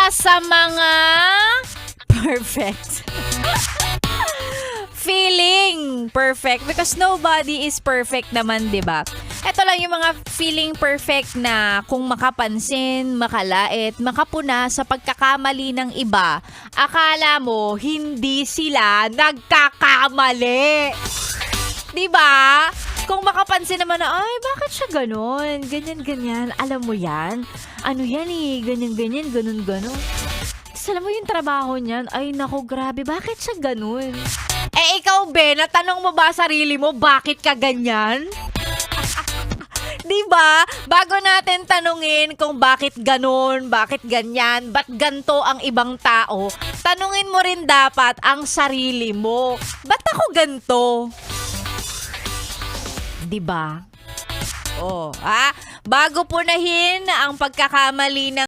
sa mga perfect. Feeling perfect because nobody is perfect naman, 'di ba? Ito lang yung mga feeling perfect na kung makapansin, makalait, makapuna sa pagkakamali ng iba, akala mo hindi sila nagkakamali. 'Di ba? Kung makapansin naman na, ay, bakit siya ganon? Ganyan-ganyan. Alam mo yan? Ano yan eh? Ganyan-ganyan, ganon-ganon. Alam mo yung trabaho niyan? Ay, naku, grabe. Bakit siya ganon? Eh, ikaw, Ben, natanong mo ba sarili mo, bakit ka ganyan? Diba? Bago natin tanungin kung bakit ganon, bakit ganyan, ba't ganto ang ibang tao, tanungin mo rin dapat ang sarili mo. Ba't ako ganto? Diba? Oh, bago punahin ang pagkakamali ng